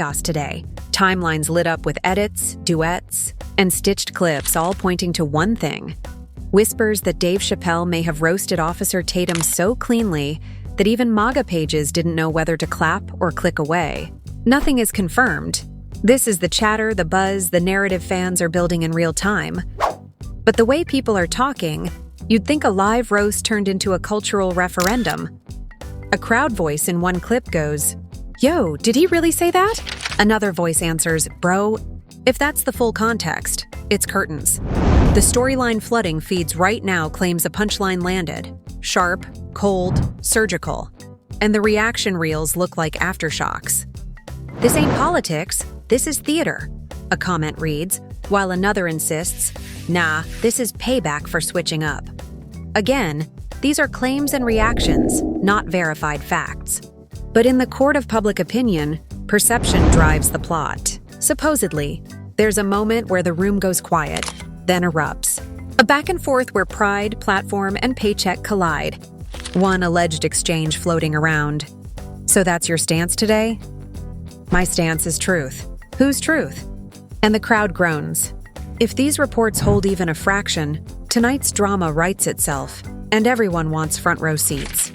chaos today. Timelines lit up with edits, duets, and stitched clips all pointing to one thing. Whispers that Dave Chappelle may have roasted Officer Tatum so cleanly that even MAGA pages didn't know whether to clap or click away. Nothing is confirmed. This is the chatter, the buzz, the narrative fans are building in real time. But the way people are talking, you'd think a live roast turned into a cultural referendum. A crowd voice in one clip goes, "Yo, did he really say that?" Another voice answers, "Bro, if that's the full context, it's curtains." The storyline flooding feeds right now claims a punchline landed. Sharp, cold, surgical. And the reaction reels look like aftershocks. "This ain't politics, this is theater," a comment reads, while another insists, "Nah, this is payback for switching up." Again, these are claims and reactions, not verified facts. But in the court of public opinion, perception drives the plot. Supposedly, there's a moment where the room goes quiet, then erupts. A back and forth where pride, platform, and paycheck collide. One alleged exchange floating around. "So that's your stance today?" "My stance is truth." "Whose truth?" And the crowd groans. If these reports hold even a fraction, tonight's drama writes itself, and everyone wants front row seats.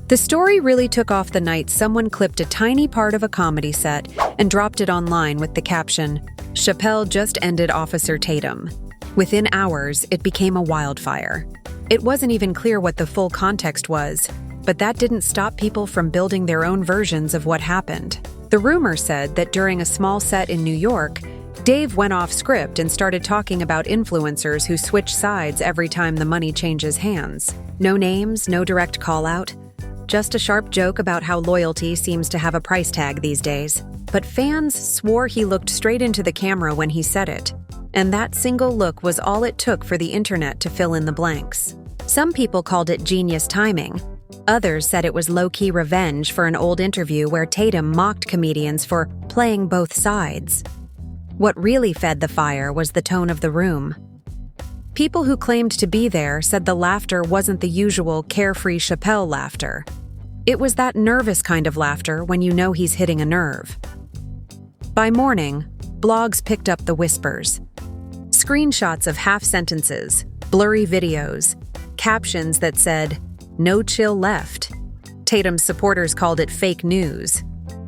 The story really took off the night someone clipped a tiny part of a comedy set and dropped it online with the caption, "Chappelle just ended Officer Tatum." Within hours, it became a wildfire. It wasn't even clear what the full context was, but that didn't stop people from building their own versions of what happened. The rumor said that during a small set in New York, Dave went off script and started talking about influencers who switch sides every time the money changes hands. No names, no direct call-out. Just a sharp joke about how loyalty seems to have a price tag these days. But fans swore he looked straight into the camera when he said it. And that single look was all it took for the internet to fill in the blanks. Some people called it genius timing. Others said it was low-key revenge for an old interview where Tatum mocked comedians for playing both sides. What really fed the fire was the tone of the room. People who claimed to be there said the laughter wasn't the usual carefree Chappelle laughter. It was that nervous kind of laughter when you know he's hitting a nerve. By morning, blogs picked up the whispers. Screenshots of half-sentences, blurry videos, captions that said, "No chill left." Tatum's supporters called it fake news.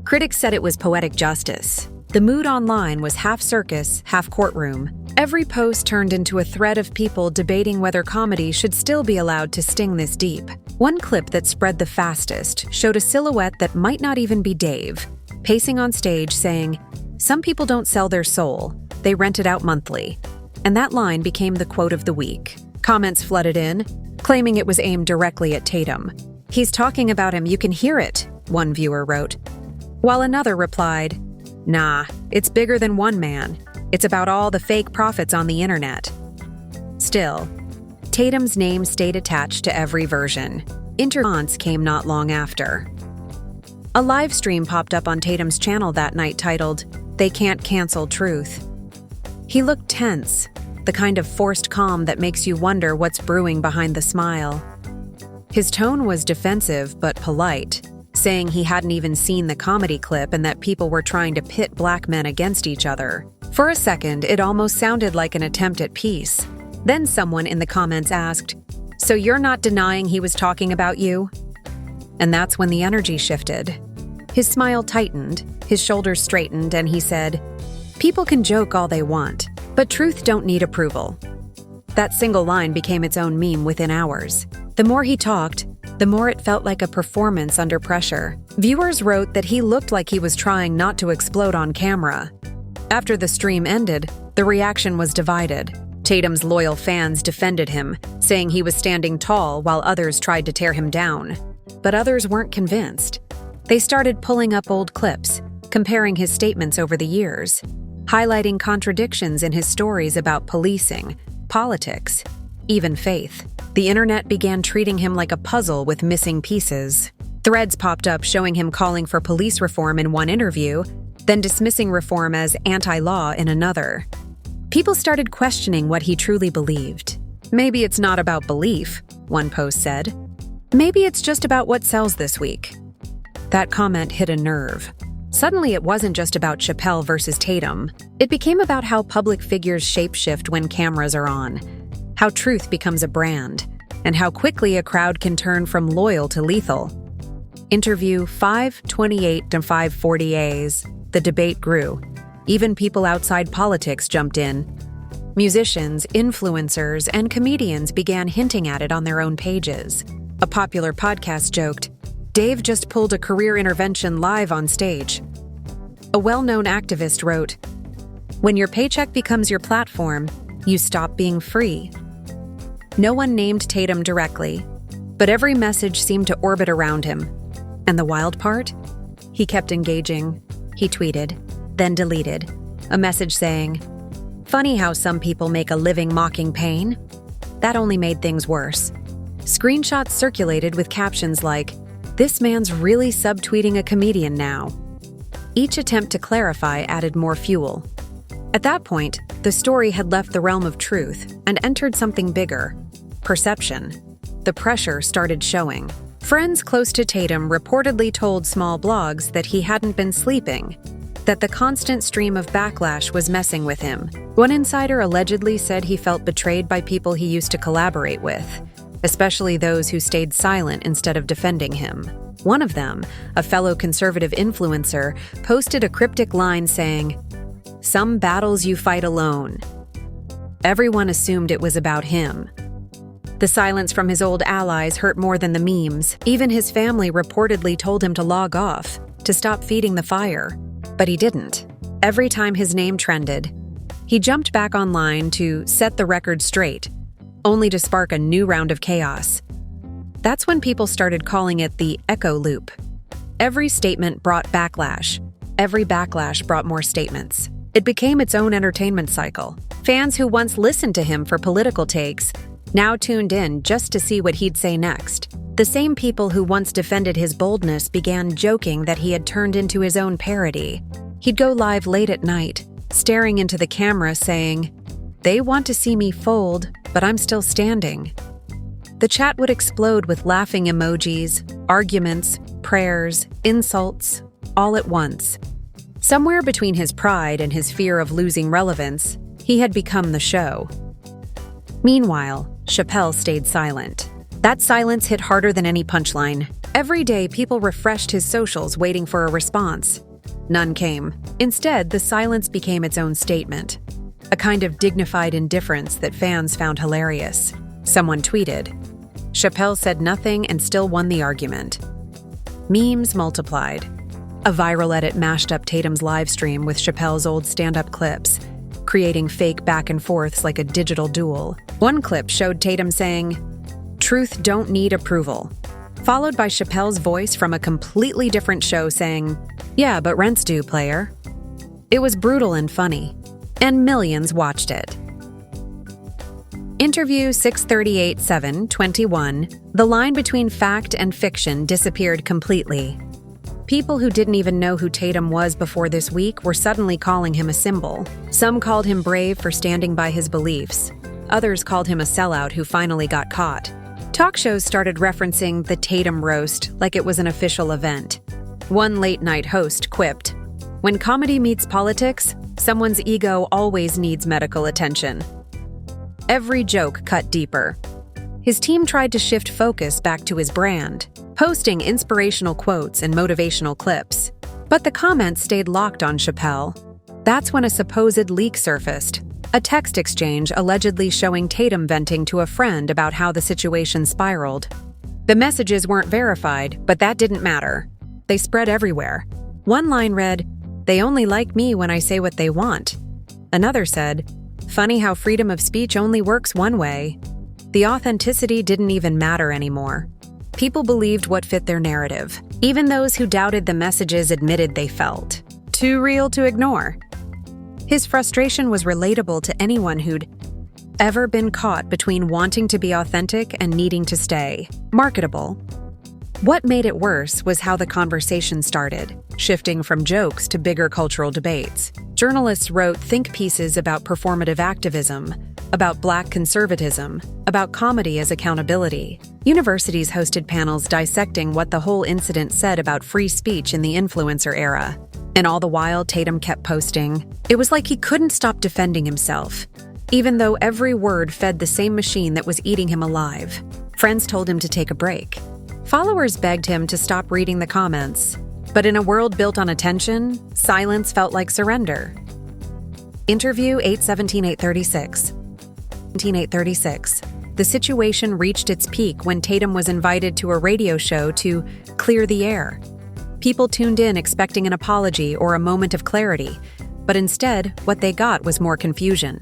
Critics said it was poetic justice. The mood online was half circus, half courtroom. Every post turned into a thread of people debating whether comedy should still be allowed to sting this deep. One clip that spread the fastest showed a silhouette that might not even be Dave, pacing on stage saying, "Some people don't sell their soul, they rent it out monthly." And that line became the quote of the week. Comments flooded in, claiming it was aimed directly at Tatum. "He's talking about him, you can hear it," one viewer wrote. While another replied, "Nah, it's bigger than one man. It's about all the fake prophets on the internet." Still, Tatum's name stayed attached to every version. Response came not long after. A live stream popped up on Tatum's channel that night titled, "They Can't Cancel Truth." He looked tense, the kind of forced calm that makes you wonder what's brewing behind the smile. His tone was defensive but polite, saying he hadn't even seen the comedy clip and that people were trying to pit black men against each other. For a second, it almost sounded like an attempt at peace. Then someone in the comments asked, "So you're not denying he was talking about you?" And that's when the energy shifted. His smile tightened, his shoulders straightened, and he said, "People can joke all they want, but truth don't need approval." That single line became its own meme within hours. The more he talked, the more it felt like a performance under pressure. Viewers wrote that he looked like he was trying not to explode on camera. After the stream ended, the reaction was divided. Tatum's loyal fans defended him, saying he was standing tall while others tried to tear him down. But others weren't convinced. They started pulling up old clips, comparing his statements over the years, highlighting contradictions in his stories about policing, politics, even faith. The internet began treating him like a puzzle with missing pieces. Threads popped up showing him calling for police reform in one interview, then dismissing reform as anti-law in another. People started questioning what he truly believed. "Maybe it's not about belief," one post said. "Maybe it's just about what sells this week." That comment hit a nerve. Suddenly, it wasn't just about Chappelle versus Tatum. It became about how public figures shapeshift when cameras are on, how truth becomes a brand, and how quickly a crowd can turn from loyal to lethal. Interview 528 to 540As. The debate grew. Even people outside politics jumped in. Musicians, influencers, and comedians began hinting at it on their own pages. A popular podcast joked, "Dave just pulled a career intervention live on stage." A well-known activist wrote, "When your paycheck becomes your platform, you stop being free." No one named Tatum directly, but every message seemed to orbit around him. And the wild part? He kept engaging. He tweeted, then deleted, a message saying, "Funny how some people make a living mocking pain?" That only made things worse. Screenshots circulated with captions like, "This man's really subtweeting a comedian now." Each attempt to clarify added more fuel. At that point, the story had left the realm of truth and entered something bigger: perception. The pressure started showing. Friends close to Tatum reportedly told small blogs that he hadn't been sleeping, that the constant stream of backlash was messing with him. One insider allegedly said he felt betrayed by people he used to collaborate with, especially those who stayed silent instead of defending him. One of them, a fellow conservative influencer, posted a cryptic line saying, "Some battles you fight alone." Everyone assumed it was about him. The silence from his old allies hurt more than the memes. Even his family reportedly told him to log off, to stop feeding the fire. But he didn't. Every time his name trended, he jumped back online to set the record straight, only to spark a new round of chaos. That's when people started calling it the echo loop. Every statement brought backlash. Every backlash brought more statements. It became its own entertainment cycle. Fans who once listened to him for political takes now tuned in just to see what he'd say next. The same people who once defended his boldness began joking that he had turned into his own parody. He'd go live late at night, staring into the camera saying, "They want to see me fold, but I'm still standing." The chat would explode with laughing emojis, arguments, prayers, insults, all at once. Somewhere between his pride and his fear of losing relevance, he had become the show. Meanwhile, Chappelle stayed silent. That silence hit harder than any punchline. Every day, people refreshed his socials waiting for a response. None came. Instead, the silence became its own statement, a kind of dignified indifference that fans found hilarious. Someone tweeted, "Chappelle said nothing and still won the argument." Memes multiplied. A viral edit mashed up Tatum's livestream with Chappelle's old stand-up clips, creating fake back and forths like a digital duel. One clip showed Tatum saying, "Truth don't need approval," followed by Chappelle's voice from a completely different show saying, "Yeah, but rents due, player." It was brutal and funny, and millions watched it. Interview 638-721, the line between fact and fiction disappeared completely. People who didn't even know who Tatum was before this week were suddenly calling him a symbol. Some called him brave for standing by his beliefs. Others called him a sellout who finally got caught. Talk shows started referencing the Tatum roast like it was an official event. One late-night host quipped, "When comedy meets politics, someone's ego always needs medical attention." Every joke cut deeper. His team tried to shift focus back to his brand, posting inspirational quotes and motivational clips. But the comments stayed locked on Chappelle. That's when a supposed leak surfaced, a text exchange allegedly showing Tatum venting to a friend about how the situation spiraled. The messages weren't verified, but that didn't matter. They spread everywhere. One line read, "They only like me when I say what they want." Another said, "Funny how freedom of speech only works one way." The authenticity didn't even matter anymore. People believed what fit their narrative. Even those who doubted the messages admitted they felt too real to ignore. His frustration was relatable to anyone who'd ever been caught between wanting to be authentic and needing to stay marketable. What made it worse was how the conversation started, shifting from jokes to bigger cultural debates. Journalists wrote think pieces about performative activism, about Black conservatism, about comedy as accountability. Universities hosted panels dissecting what the whole incident said about free speech in the influencer era. And all the while, Tatum kept posting. It was like he couldn't stop defending himself, even though every word fed the same machine that was eating him alive. Friends told him to take a break. Followers begged him to stop reading the comments. But in a world built on attention, silence felt like surrender. Interview 8/17/836. 836. The situation reached its peak when Tatum was invited to a radio show to clear the air. People tuned in expecting an apology or a moment of clarity, but instead, what they got was more confusion.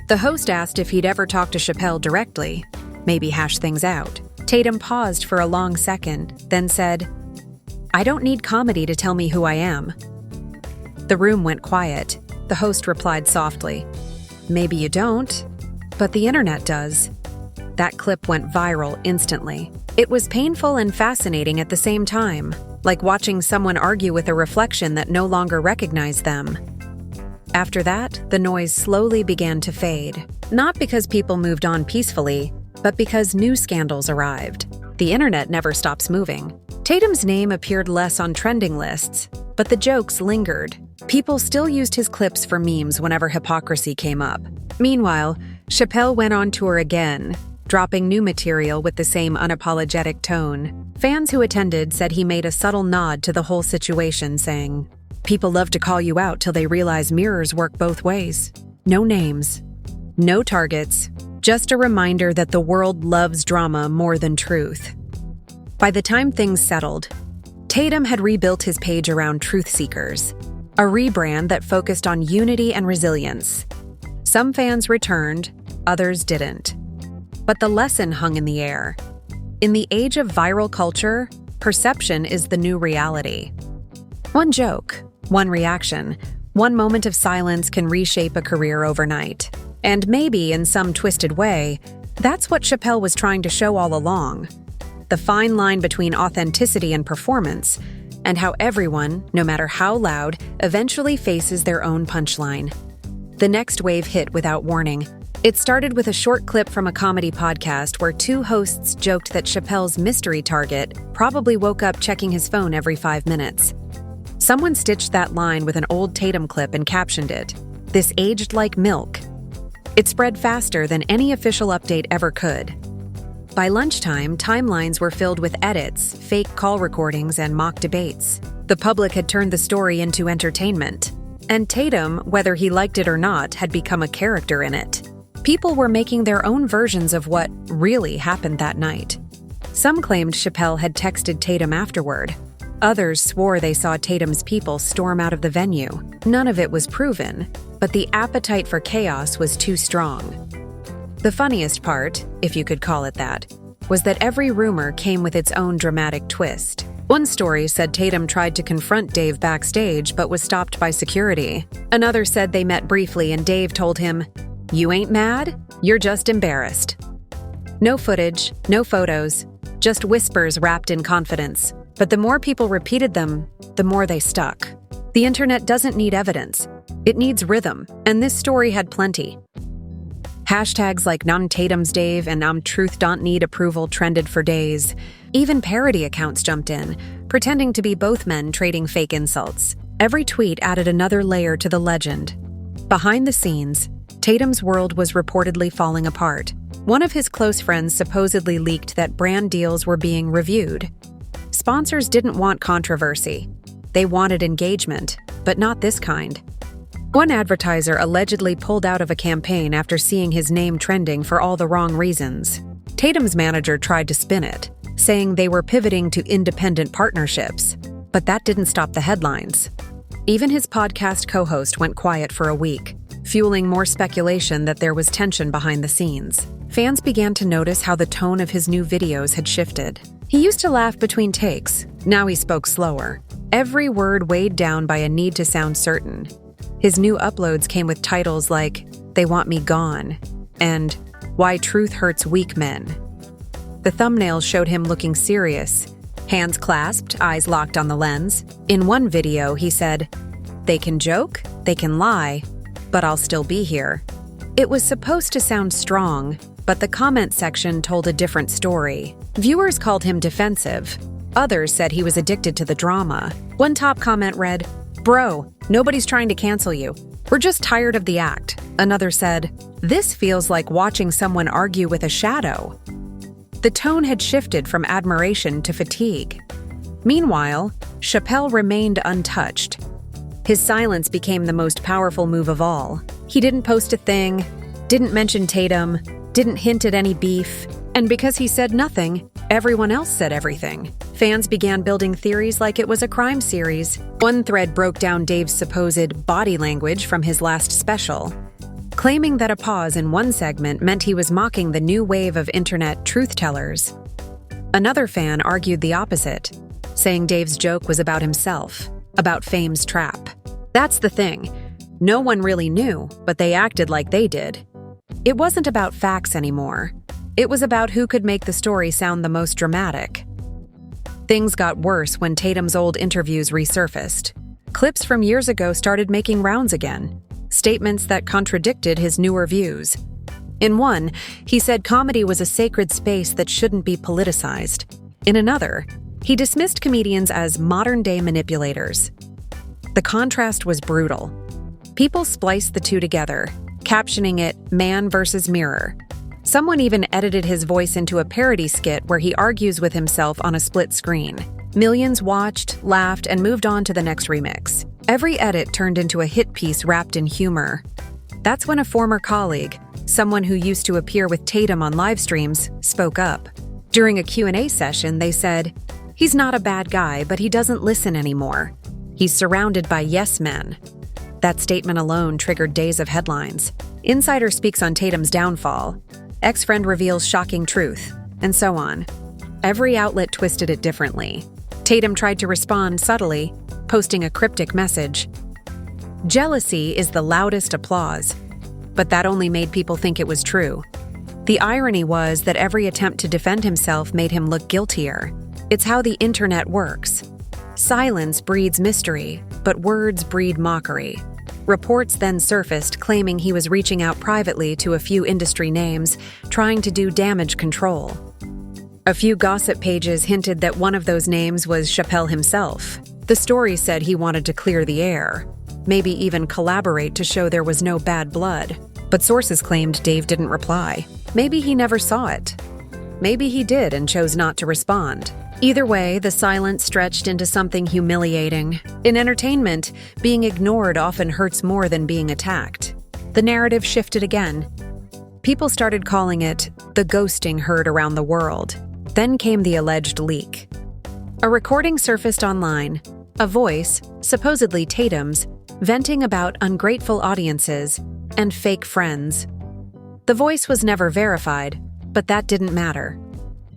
The host asked if he'd ever talked to Chappelle directly, maybe hash things out. Tatum paused for a long second, then said, "I don't need comedy to tell me who I am." The room went quiet. The host replied softly, "Maybe you don't, but the internet does." That clip went viral instantly. It was painful and fascinating at the same time, like watching someone argue with a reflection that no longer recognized them. After that, the noise slowly began to fade, not because people moved on peacefully, but because new scandals arrived. The internet never stops moving. Tatum's name appeared less on trending lists, but the jokes lingered. People still used his clips for memes whenever hypocrisy came up. Meanwhile, Chappelle went on tour again, dropping new material with the same unapologetic tone. Fans who attended said he made a subtle nod to the whole situation, saying, "People love to call you out till they realize mirrors work both ways. No names, no targets, just a reminder that the world loves drama more than truth." By the time things settled, Tatum had rebuilt his page around truth seekers, a rebrand that focused on unity and resilience. Some fans returned, others didn't. But the lesson hung in the air. In the age of viral culture, perception is the new reality. One joke, one reaction, one moment of silence can reshape a career overnight. And maybe, in some twisted way, that's what Chappelle was trying to show all along. The fine line between authenticity and performance, and how everyone, no matter how loud, eventually faces their own punchline. The next wave hit without warning. It started with a short clip from a comedy podcast where two hosts joked that Chappelle's mystery target probably woke up checking his phone every 5 minutes. Someone stitched that line with an old Tatum clip and captioned it, "This aged like milk." It spread faster than any official update ever could. By lunchtime, timelines were filled with edits, fake call recordings, and mock debates. The public had turned the story into entertainment. And Tatum, whether he liked it or not, had become a character in it. People were making their own versions of what really happened that night. Some claimed Chappelle had texted Tatum afterward. Others swore they saw Tatum's people storm out of the venue. None of it was proven, but the appetite for chaos was too strong. The funniest part, if you could call it that, was that every rumor came with its own dramatic twist. One story said Tatum tried to confront Dave backstage but was stopped by security. Another said they met briefly and Dave told him, "You ain't mad? You're just embarrassed." No footage, no photos, just whispers wrapped in confidence. But the more people repeated them, the more they stuck. The internet doesn't need evidence. It needs rhythm, and this story had plenty. Hashtags like "Non-Tatum's Dave" and "Truth don't need approval" trended for days. Even parody accounts jumped in, pretending to be both men trading fake insults. Every tweet added another layer to the legend. Behind the scenes, Tatum's world was reportedly falling apart. One of his close friends supposedly leaked that brand deals were being reviewed. Sponsors didn't want controversy. They wanted engagement, but not this kind. One advertiser allegedly pulled out of a campaign after seeing his name trending for all the wrong reasons. Tatum's manager tried to spin it, saying they were pivoting to independent partnerships, but that didn't stop the headlines. Even his podcast co-host went quiet for a week, fueling more speculation that there was tension behind the scenes. Fans began to notice how the tone of his new videos had shifted. He used to laugh between takes. Now he spoke slower, every word weighed down by a need to sound certain. His new uploads came with titles like "They Want Me Gone" and "Why Truth Hurts Weak Men." The thumbnails showed him looking serious, hands clasped, eyes locked on the lens. In one video, he said, "They can joke, they can lie, but I'll still be here." It was supposed to sound strong, but the comment section told a different story. Viewers called him defensive. Others said he was addicted to the drama. One top comment read, "Bro, nobody's trying to cancel you. We're just tired of the act." Another said, "This feels like watching someone argue with a shadow." The tone had shifted from admiration to fatigue. Meanwhile, Chappelle remained untouched. His silence became the most powerful move of all. He didn't post a thing, didn't mention Tatum, didn't hint at any beef, and because he said nothing, everyone else said everything. Fans began building theories like it was a crime series. One thread broke down Dave's supposed body language from his last special, claiming that a pause in one segment meant he was mocking the new wave of internet truth-tellers. Another fan argued the opposite, saying Dave's joke was about himself, about fame's trap. That's the thing. No one really knew, but they acted like they did. It wasn't about facts anymore. It was about who could make the story sound the most dramatic. Things got worse when Tatum's old interviews resurfaced. Clips from years ago started making rounds again, statements that contradicted his newer views. In one, he said comedy was a sacred space that shouldn't be politicized. In another, he dismissed comedians as modern-day manipulators. The contrast was brutal. People spliced the two together, captioning it "Man versus Mirror." Someone even edited his voice into a parody skit where he argues with himself on a split screen. Millions watched, laughed, and moved on to the next remix. Every edit turned into a hit piece wrapped in humor. That's when a former colleague, someone who used to appear with Tatum on live streams, spoke up. During a Q&A session, they said, "He's not a bad guy, but he doesn't listen anymore. He's surrounded by yes men." That statement alone triggered days of headlines. Insider speaks on Tatum's downfall. Ex-friend reveals shocking truth, and so on. Every outlet twisted it differently. Tatum tried to respond subtly, posting a cryptic message. Jealousy is the loudest applause, but that only made people think it was true. The irony was that every attempt to defend himself made him look guiltier. It's how the internet works. Silence breeds mystery, but words breed mockery. Reports then surfaced claiming he was reaching out privately to a few industry names, trying to do damage control. A few gossip pages hinted that one of those names was Chappelle himself. The story said he wanted to clear the air, maybe even collaborate to show there was no bad blood. But sources claimed Dave didn't reply. Maybe he never saw it. Maybe he did and chose not to respond. Either way, the silence stretched into something humiliating. In entertainment, being ignored often hurts more than being attacked. The narrative shifted again. People started calling it the ghosting heard around the world. Then came the alleged leak. A recording surfaced online, a voice, supposedly Tatum's, venting about ungrateful audiences and fake friends. The voice was never verified, but that didn't matter.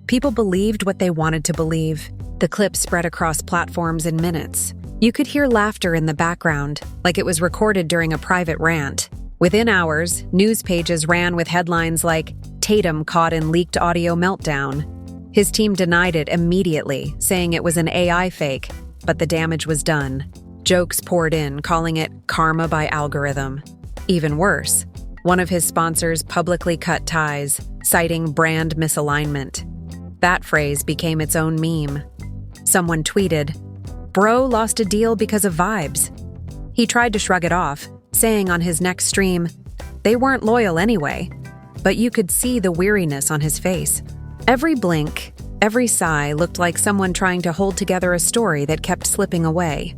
People believed what they wanted to believe. The clip spread across platforms in minutes. You could hear laughter in the background, like it was recorded during a private rant. Within hours, news pages ran with headlines like, "Tatum caught in leaked audio meltdown." His team denied it immediately, saying it was an AI fake, but the damage was done. Jokes poured in, calling it karma by algorithm. Even worse, one of his sponsors publicly cut ties, citing brand misalignment. That phrase became its own meme. Someone tweeted, "Bro lost a deal because of vibes." He tried to shrug it off, saying on his next stream, "They weren't loyal anyway," but you could see the weariness on his face. Every blink, every sigh looked like someone trying to hold together a story that kept slipping away.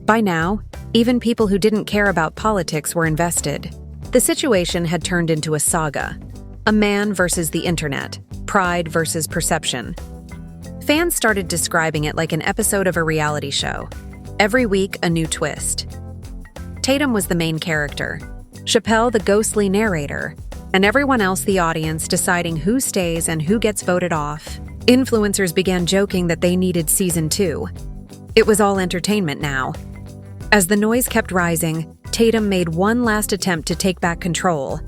By now, even people who didn't care about politics were invested. The situation had turned into a saga. A man versus the internet. Pride versus perception. Fans started describing it like an episode of a reality show. Every week, a new twist. Tatum was the main character, Chappelle the ghostly narrator, and everyone else the audience deciding who stays and who gets voted off. Influencers began joking that they needed season 2. It was all entertainment now. As the noise kept rising, Tatum made one last attempt to take back control.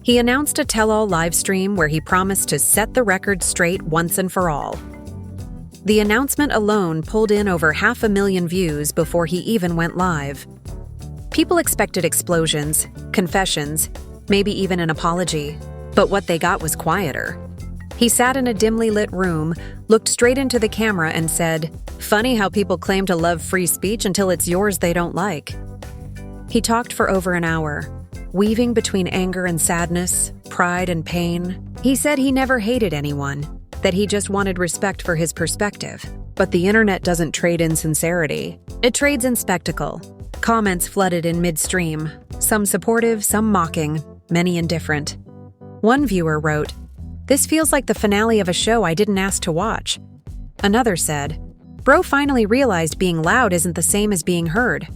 He announced a tell-all live stream where he promised to set the record straight once and for all. The announcement alone pulled in over 500,000 views before he even went live. People expected explosions, confessions, maybe even an apology, but what they got was quieter. He sat in a dimly lit room, looked straight into the camera and said, "Funny how people claim to love free speech until it's yours they don't like." He talked for over an hour, weaving between anger and sadness, pride and pain. He said he never hated anyone, that he just wanted respect for his perspective. But the internet doesn't trade in sincerity. It trades in spectacle. Comments flooded in midstream, some supportive, some mocking, many indifferent. One viewer wrote, "This feels like the finale of a show I didn't ask to watch." Another said, "Bro finally realized being loud isn't the same as being heard."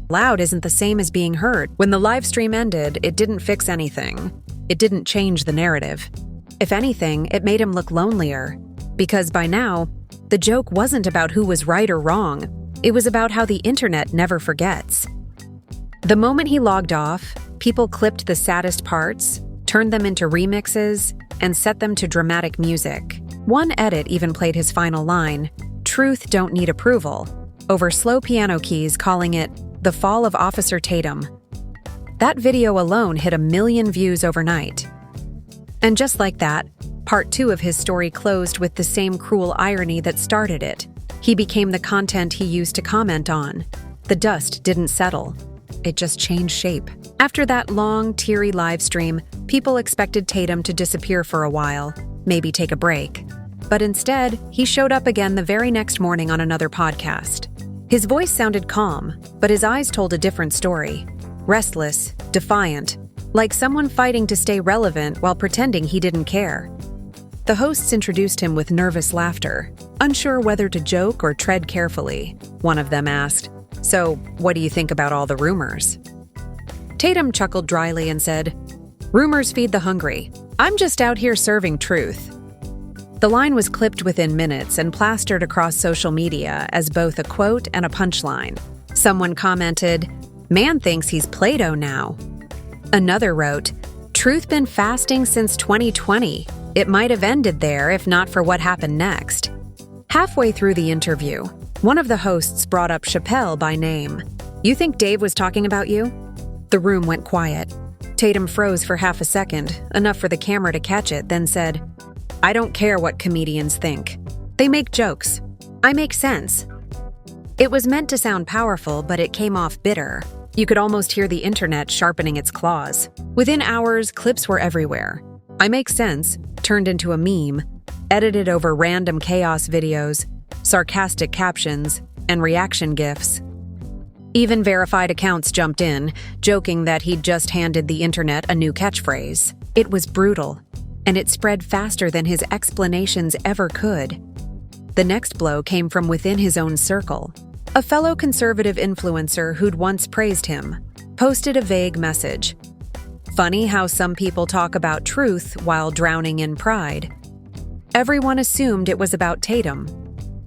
Loud isn't the same as being heard. When the live stream ended, it didn't fix anything. It didn't change the narrative. If anything, it made him look lonelier. Because by now, the joke wasn't about who was right or wrong. It was about how the internet never forgets. The moment he logged off, people clipped the saddest parts, turned them into remixes, and set them to dramatic music. One edit even played his final line, "Truth don't need approval," over slow piano keys, calling it "The Fall of Officer Tatum." That video alone hit 1 million views overnight. And just like that, part 2 of his story closed with the same cruel irony that started it. He became the content he used to comment on. The dust didn't settle. It just changed shape. After that long, teary live stream, people expected Tatum to disappear for a while, maybe take a break. But instead, he showed up again the very next morning on another podcast. His voice sounded calm, but his eyes told a different story. Restless, defiant, like someone fighting to stay relevant while pretending he didn't care. The hosts introduced him with nervous laughter, unsure whether to joke or tread carefully. One of them asked, "So, what do you think about all the rumors?" Tatum chuckled dryly and said, "Rumors feed the hungry. I'm just out here serving truth." The line was clipped within minutes and plastered across social media as both a quote and a punchline. Someone commented, "Man thinks he's Plato now." Another wrote, "Truth been fasting since 2020. It might have ended there if not for what happened next." Halfway through the interview, one of the hosts brought up Chappelle by name. "You think Dave was talking about you?" The room went quiet. Tatum froze for half a second, enough for the camera to catch it, then said, "I don't care what comedians think. They make jokes. I make sense." It was meant to sound powerful, but it came off bitter. You could almost hear the internet sharpening its claws. Within hours, clips were everywhere. "I make sense" turned into a meme, edited over random chaos videos, sarcastic captions, and reaction GIFs. Even verified accounts jumped in, joking that he'd just handed the internet a new catchphrase. It was brutal, and it spread faster than his explanations ever could. The next blow came from within his own circle. A fellow conservative influencer who'd once praised him posted a vague message. "Funny how some people talk about truth while drowning in pride." Everyone assumed it was about Tatum.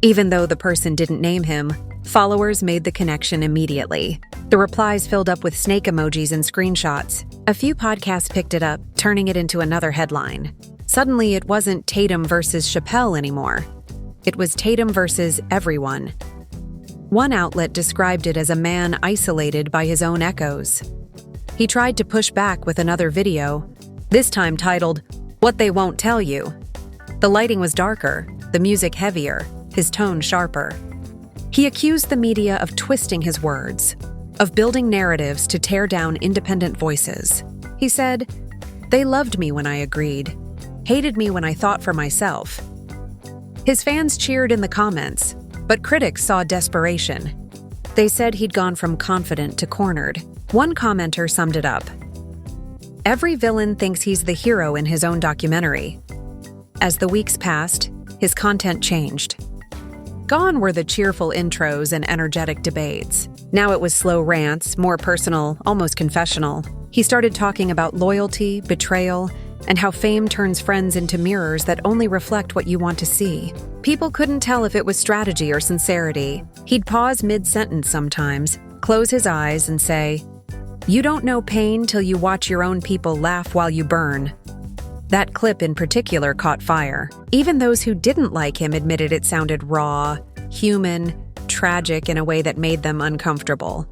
Even though the person didn't name him, followers made the connection immediately. The replies filled up with snake emojis and screenshots. A few podcasts picked it up, turning it into another headline. Suddenly, it wasn't Tatum versus Chappelle anymore. It was Tatum versus everyone. One outlet described it as a man isolated by his own echoes. He tried to push back with another video, this time titled, "What They Won't Tell You." The lighting was darker, the music heavier, his tone sharper. He accused the media of twisting his words, of building narratives to tear down independent voices. He said, "They loved me when I agreed, hated me when I thought for myself." His fans cheered in the comments, but critics saw desperation. They said he'd gone from confident to cornered. One commenter summed it up. "Every villain thinks he's the hero in his own documentary." As the weeks passed, his content changed. Gone were the cheerful intros and energetic debates. Now it was slow rants, more personal, almost confessional. He started talking about loyalty, betrayal, and how fame turns friends into mirrors that only reflect what you want to see. People couldn't tell if it was strategy or sincerity. He'd pause mid-sentence sometimes, close his eyes, and say, "You don't know pain till you watch your own people laugh while you burn." That clip in particular caught fire. Even those who didn't like him admitted it sounded raw, human, tragic in a way that made them uncomfortable.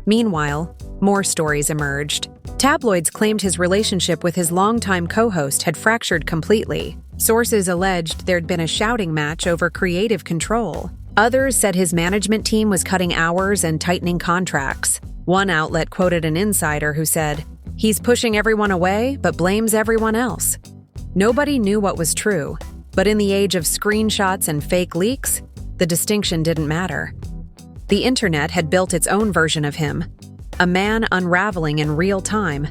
Meanwhile, more stories emerged. Tabloids claimed his relationship with his longtime co-host had fractured completely. Sources alleged there'd been a shouting match over creative control. Others said his management team was cutting hours and tightening contracts. One outlet quoted an insider who said, "He's pushing everyone away, but blames everyone else." Nobody knew what was true, but in the age of screenshots and fake leaks, the distinction didn't matter. The internet had built its own version of him, a man unraveling in real time.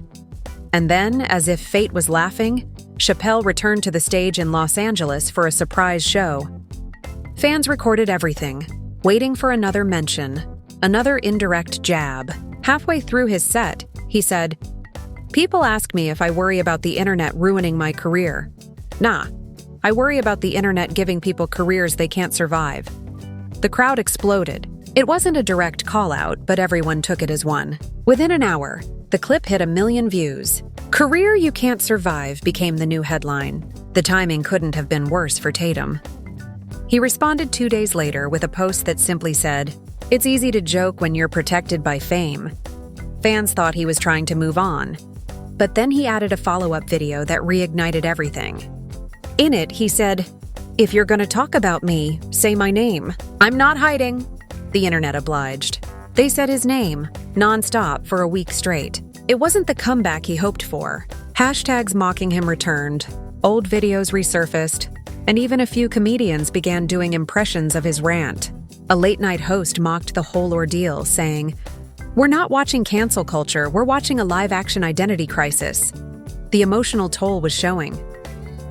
And then, as if fate was laughing, Chappelle returned to the stage in Los Angeles for a surprise show. Fans recorded everything, waiting for another mention, another indirect jab. Halfway through his set, he said, "People ask me if I worry about the internet ruining my career. Nah, I worry about the internet giving people careers they can't survive." The crowd exploded. It wasn't a direct call-out, but everyone took it as one. Within an hour, the clip hit 1 million views. "Career you can't survive" became the new headline. The timing couldn't have been worse for Tatum. He responded 2 days later with a post that simply said, "It's easy to joke when you're protected by fame." Fans thought he was trying to move on. But then he added a follow-up video that reignited everything. In it, he said, "If you're gonna talk about me, say my name. I'm not hiding." The internet obliged. They said his name, non-stop for a week straight. It wasn't the comeback he hoped for. Hashtags mocking him returned, old videos resurfaced, and even a few comedians began doing impressions of his rant. A late-night host mocked the whole ordeal, saying, "We're not watching cancel culture, we're watching a live-action identity crisis." The emotional toll was showing.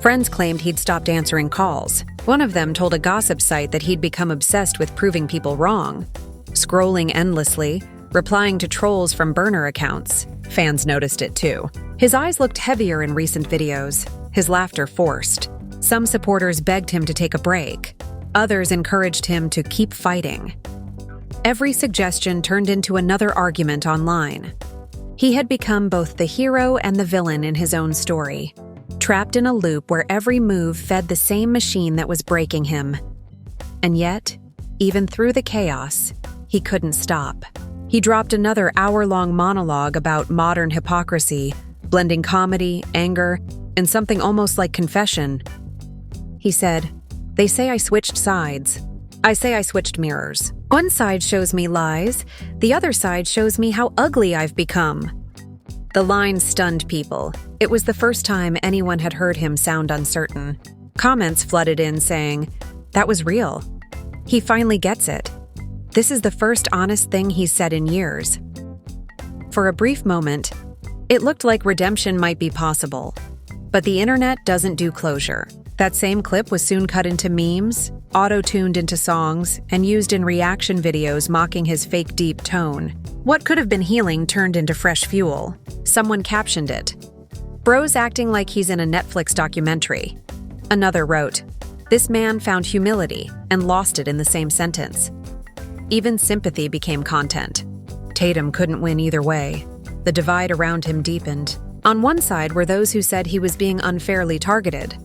Friends claimed he'd stopped answering calls. One of them told a gossip site that he'd become obsessed with proving people wrong. Scrolling endlessly, replying to trolls from burner accounts. Fans noticed it too. His eyes looked heavier in recent videos, his laughter forced. Some supporters begged him to take a break. Others encouraged him to keep fighting. Every suggestion turned into another argument online. He had become both the hero and the villain in his own story, trapped in a loop where every move fed the same machine that was breaking him. And yet, even through the chaos, he couldn't stop. He dropped another hour-long monologue about modern hypocrisy, blending comedy, anger, and something almost like confession. He said, "They say I switched sides. I say I switched mirrors. One side shows me lies, the other side shows me how ugly I've become." The line stunned people. It was the first time anyone had heard him sound uncertain. Comments flooded in saying, "That was real. He finally gets it. This is the first honest thing he's said in years." For a brief moment, it looked like redemption might be possible. But the internet doesn't do closure. That same clip was soon cut into memes, auto-tuned into songs, and used in reaction videos mocking his fake deep tone. What could have been healing turned into fresh fuel. Someone captioned it, "Bro's acting like he's in a Netflix documentary." Another wrote, "This man found humility and lost it in the same sentence." Even sympathy became content. Tatum couldn't win either way. The divide around him deepened. On one side were those who said he was being unfairly targeted,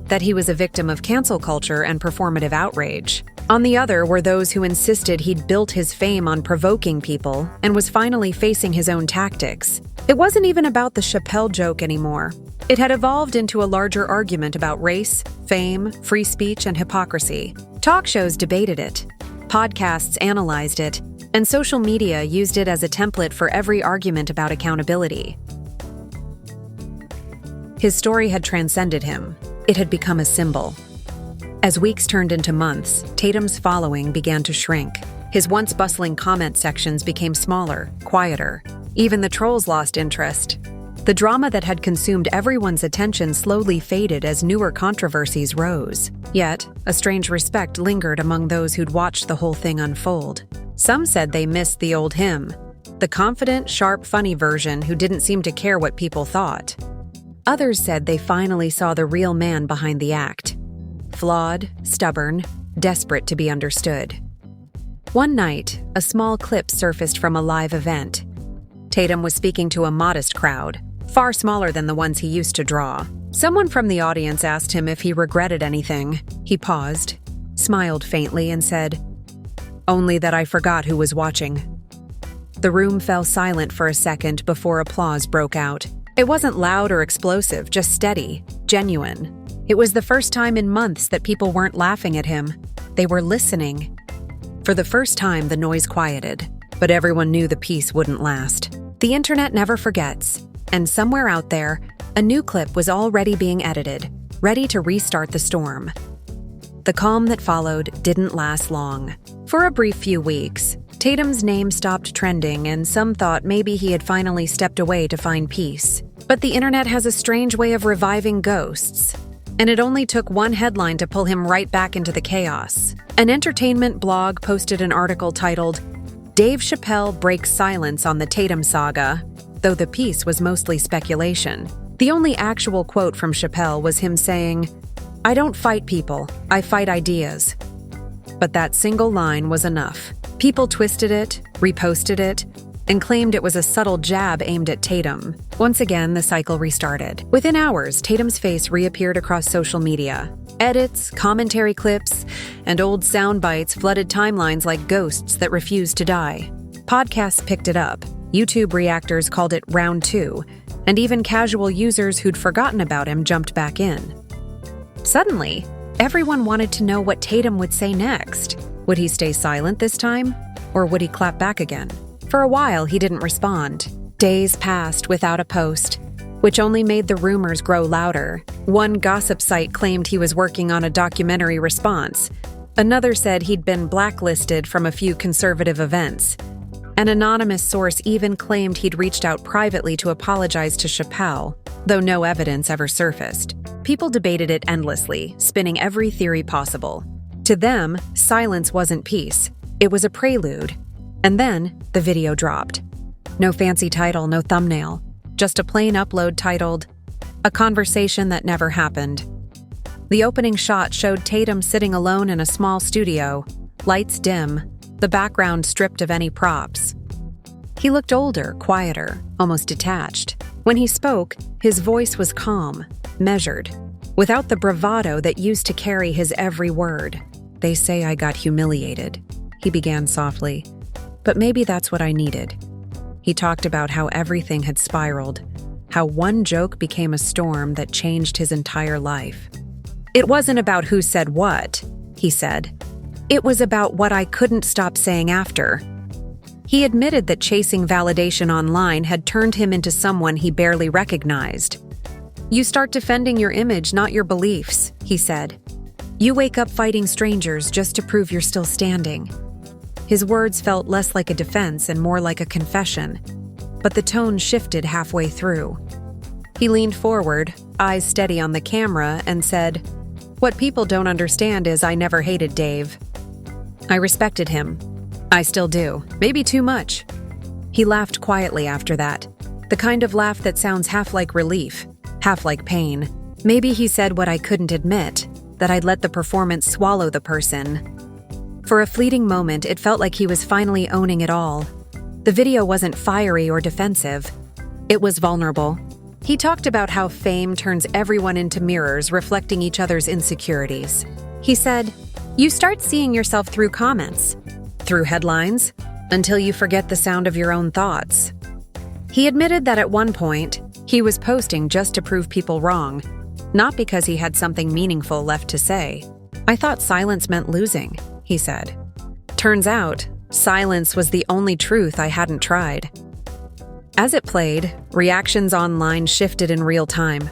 that he was a victim of cancel culture and performative outrage. On the other were those who insisted he'd built his fame on provoking people and was finally facing his own tactics. It wasn't even about the Chappelle joke anymore. It had evolved into a larger argument about race, fame, free speech, and hypocrisy. Talk shows debated it. Podcasts analyzed it, and social media used it as a template for every argument about accountability. His story had transcended him. It had become a symbol. As weeks turned into months, Tatum's following began to shrink. His once bustling comment sections became smaller, quieter. Even the trolls lost interest. The drama that had consumed everyone's attention slowly faded as newer controversies rose. Yet, a strange respect lingered among those who'd watched the whole thing unfold. Some said they missed the old him, the confident, sharp, funny version who didn't seem to care what people thought. Others said they finally saw the real man behind the act. Flawed, stubborn, desperate to be understood. One night, a small clip surfaced from a live event. Tatum was speaking to a modest crowd, far smaller than the ones he used to draw. Someone from the audience asked him if he regretted anything. He paused, smiled faintly, and said, "Only that I forgot who was watching." The room fell silent for a second before applause broke out. It wasn't loud or explosive, just steady, genuine. It was the first time in months that people weren't laughing at him. They were listening. For the first time, the noise quieted, but everyone knew the peace wouldn't last. The internet never forgets, and somewhere out there, a new clip was already being edited, ready to restart the storm. The calm that followed didn't last long. For a brief few weeks, Tatum's name stopped trending, and some thought maybe he had finally stepped away to find peace. But the internet has a strange way of reviving ghosts, and it only took one headline to pull him right back into the chaos. An entertainment blog posted an article titled, "Dave Chappelle Breaks Silence on the Tatum Saga," though the piece was mostly speculation. The only actual quote from Chappelle was him saying, "I don't fight people, I fight ideas." But that single line was enough. People twisted it, reposted it, and claimed it was a subtle jab aimed at Tatum. Once again, the cycle restarted. Within hours, Tatum's face reappeared across social media. Edits, commentary clips, and old sound bites flooded timelines like ghosts that refused to die. Podcasts picked it up. YouTube reactors called it round 2, and even casual users who'd forgotten about him jumped back in. Suddenly, everyone wanted to know what Tatum would say next. Would he stay silent this time, or would he clap back again? For a while, he didn't respond. Days passed without a post, which only made the rumors grow louder. One gossip site claimed he was working on a documentary response. Another said he'd been blacklisted from a few conservative events. An anonymous source even claimed he'd reached out privately to apologize to Chappelle, though no evidence ever surfaced. People debated it endlessly, spinning every theory possible. To them, silence wasn't peace. It was a prelude. And then, the video dropped. No fancy title, no thumbnail. Just a plain upload titled, "A Conversation That Never Happened." The opening shot showed Tatum sitting alone in a small studio, lights dim, the background stripped of any props. He looked older, quieter, almost detached. When he spoke, his voice was calm, measured, without the bravado that used to carry his every word. "They say I got humiliated," he began softly. "But maybe that's what I needed." He talked about how everything had spiraled, how one joke became a storm that changed his entire life. "It wasn't about who said what," he said. "It was about what I couldn't stop saying after." He admitted that chasing validation online had turned him into someone he barely recognized. "You start defending your image, not your beliefs," he said. "You wake up fighting strangers just to prove you're still standing." His words felt less like a defense and more like a confession, but the tone shifted halfway through. He leaned forward, eyes steady on the camera, and said, "What people don't understand is I never hated Dave. I respected him. I still do. Maybe too much." He laughed quietly after that, the kind of laugh that sounds half like relief, half like pain. Maybe he said what I couldn't admit, that I'd let the performance swallow the person. For a fleeting moment, it felt like he was finally owning it all. The video wasn't fiery or defensive. It was vulnerable. He talked about how fame turns everyone into mirrors reflecting each other's insecurities. He said, "You start seeing yourself through comments, through headlines, until you forget the sound of your own thoughts." He admitted that at one point, he was posting just to prove people wrong, not because he had something meaningful left to say. "I thought silence meant losing," he said. "Turns out, silence was the only truth I hadn't tried." As it played, reactions online shifted in real time.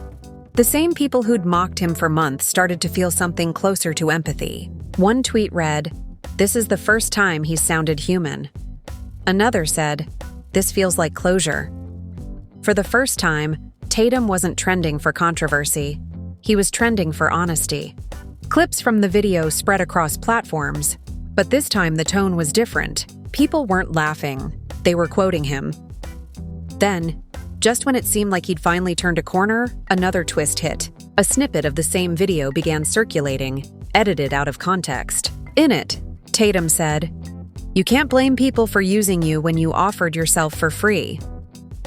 The same people who'd mocked him for months started to feel something closer to empathy. One tweet read, "This is the first time he's sounded human." Another said, "This feels like closure." For the first time, Tatum wasn't trending for controversy. He was trending for honesty. Clips from the video spread across platforms, but this time the tone was different. People weren't laughing. They were quoting him. Then, just when it seemed like he'd finally turned a corner, another twist hit. A snippet of the same video began circulating, edited out of context. In it, Tatum said, "You can't blame people for using you when you offered yourself for free."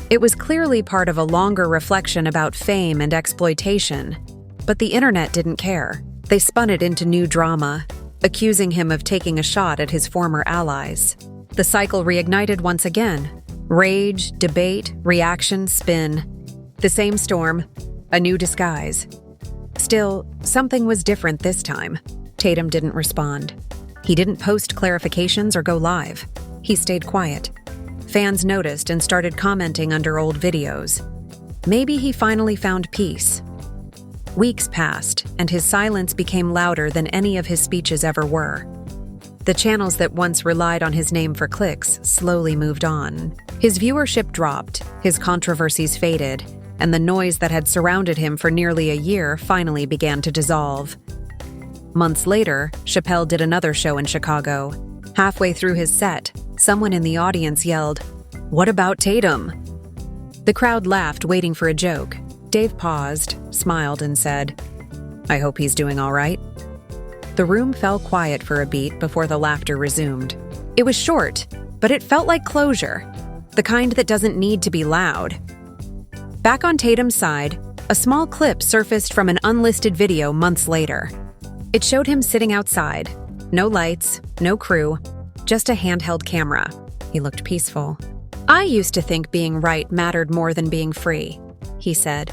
It was clearly part of a longer reflection about fame and exploitation, but the internet didn't care. They spun it into new drama, accusing him of taking a shot at his former allies. The cycle reignited once again, Rage, debate, reaction, spin. The same storm, a new disguise. Still, something was different this time. Tatum didn't respond. He didn't post clarifications or go live. He stayed quiet. Fans noticed and started commenting under old videos. Maybe he finally found peace. Weeks passed, and his silence became louder than any of his speeches ever were. The channels that once relied on his name for clicks slowly moved on. His viewership dropped, his controversies faded, and the noise that had surrounded him for nearly a year finally began to dissolve. Months later, Chappelle did another show in Chicago. Halfway through his set, someone in the audience yelled, "What about Tatum?" The crowd laughed, waiting for a joke. Dave paused, smiled, and said, "I hope he's doing all right." The room fell quiet for a beat before the laughter resumed. It was short, but it felt like closure, the kind that doesn't need to be loud. Back on Tatum's side, a small clip surfaced from an unlisted video months later. It showed him sitting outside. No lights, no crew, just a handheld camera. He looked peaceful. "I used to think being right mattered more than being free," he said.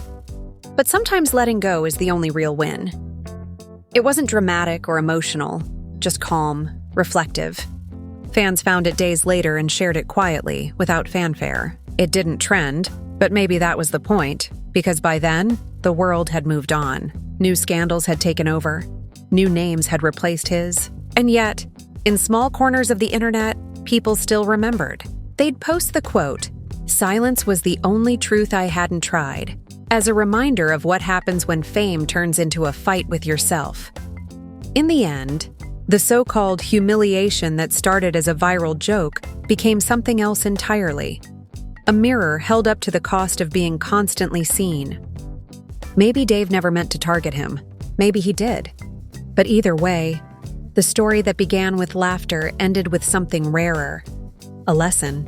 "But sometimes letting go is the only real win." It wasn't dramatic or emotional, just calm, reflective. Fans found it days later and shared it quietly, without fanfare. It didn't trend, but maybe that was the point, because by then, the world had moved on. New scandals had taken over. New names had replaced his. And yet, in small corners of the internet, people still remembered. They'd post the quote, "Silence was the only truth I hadn't tried," as a reminder of what happens when fame turns into a fight with yourself. In the end, the so-called humiliation that started as a viral joke became something else entirely. A mirror held up to the cost of being constantly seen. Maybe Dave never meant to target him. Maybe he did. But either way, the story that began with laughter ended with something rarer. A lesson.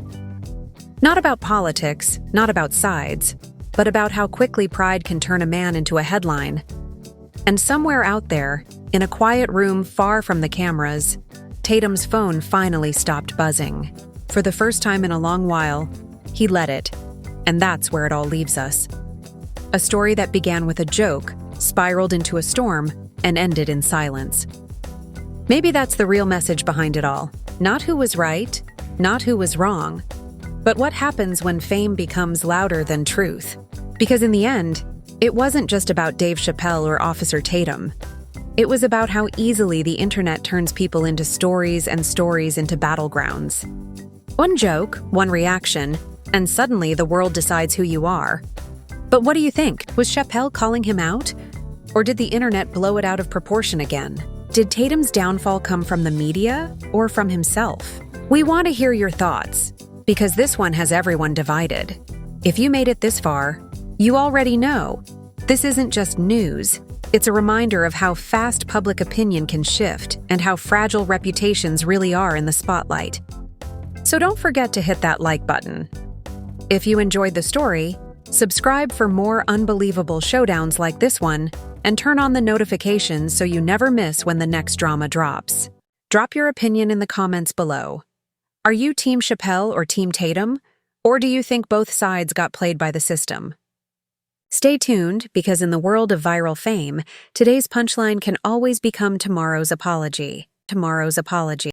Not about politics, not about sides, but about how quickly pride can turn a man into a headline. And somewhere out there, in a quiet room far from the cameras, Tatum's phone finally stopped buzzing. For the first time in a long while, he let it. And that's where it all leaves us. A story that began with a joke, spiraled into a storm, and ended in silence. Maybe that's the real message behind it all. Not who was right, not who was wrong, but what happens when fame becomes louder than truth. Because in the end, it wasn't just about Dave Chappelle or Officer Tatum. It was about how easily the internet turns people into stories and stories into battlegrounds. One joke, one reaction, and suddenly the world decides who you are. But what do you think? Was Chappelle calling him out? Or did the internet blow it out of proportion again? Did Tatum's downfall come from the media or from himself? We want to hear your thoughts, because this one has everyone divided. If you made it this far, you already know. This isn't just news. It's a reminder of how fast public opinion can shift and how fragile reputations really are in the spotlight. So don't forget to hit that like button. If you enjoyed the story, subscribe for more unbelievable showdowns like this one, and turn on the notifications so you never miss when the next drama drops. Drop your opinion in the comments below. Are you Team Chappelle or Team Tatum? Or do you think both sides got played by the system? Stay tuned, because in the world of viral fame, today's punchline can always become tomorrow's apology. Tomorrow's apology.